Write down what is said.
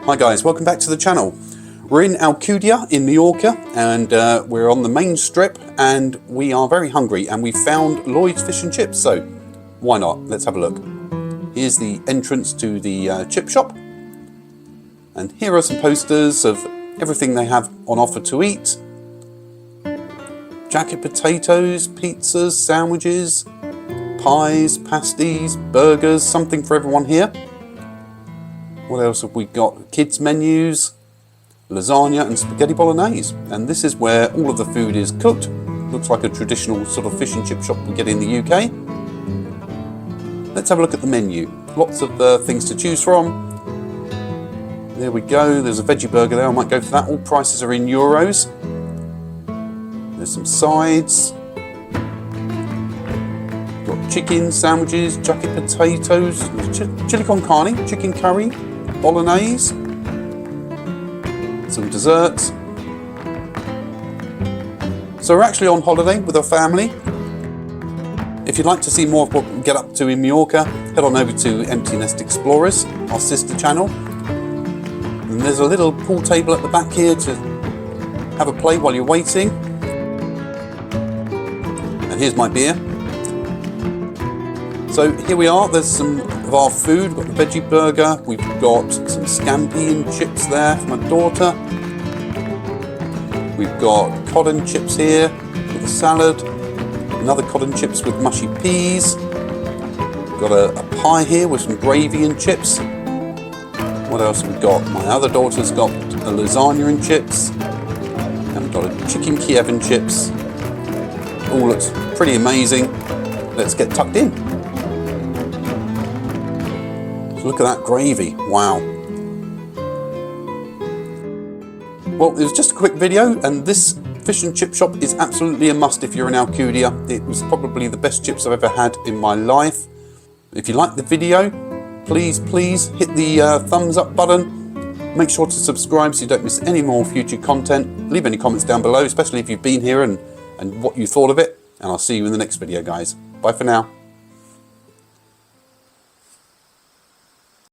Hi guys, welcome back to the channel. We're in Alcudia in Mallorca and we're on the main strip and we are very hungry and we found Lloyds fish and chips, so why not? Let's have a look. Here's the entrance to the chip shop and here are some posters of everything they have on offer to eat. Jacket potatoes, pizzas, sandwiches, pies, pasties, burgers, something for everyone here. What else have we got? Kids menus, lasagna and spaghetti bolognese. And this is where all of the food is cooked. Looks like a traditional sort of fish and chip shop we get in the UK. Let's have a look at the menu. Lots of things to choose from. There we go. There's a veggie burger there. I might go for that. All prices are in euros. There's some sides. Got chicken sandwiches, jacket potatoes, chili con carne, chicken curry, bolognese, some desserts. So we're actually on holiday with our family. If you'd like to see more of what we get up to in Mallorca, head on over to Empty Nest Explorers, our sister channel. And there's a little pool table at the back here to have a play while you're waiting. And here's my beer. So here we are, there's some of our food. We've got the veggie burger, we've got some scampi and chips there for my daughter. We've got cod and chips here with a salad, another cod and chips with mushy peas. We've got a pie here with some gravy and chips. What else have we got? My other daughter's got a lasagna and chips. And we've got a chicken Kiev and chips. All looks pretty amazing. Let's get tucked in. Look at that gravy, wow. Well, it was just a quick video and this fish and chip shop is absolutely a must if you're in Alcudia. It was probably the best chips I've ever had in my life. If you liked the video, please hit the thumbs up button. Make sure to subscribe so you don't miss any more future content. Leave any comments down below, especially if you've been here and what you thought of it. And I'll see you in the next video, guys. Bye for now.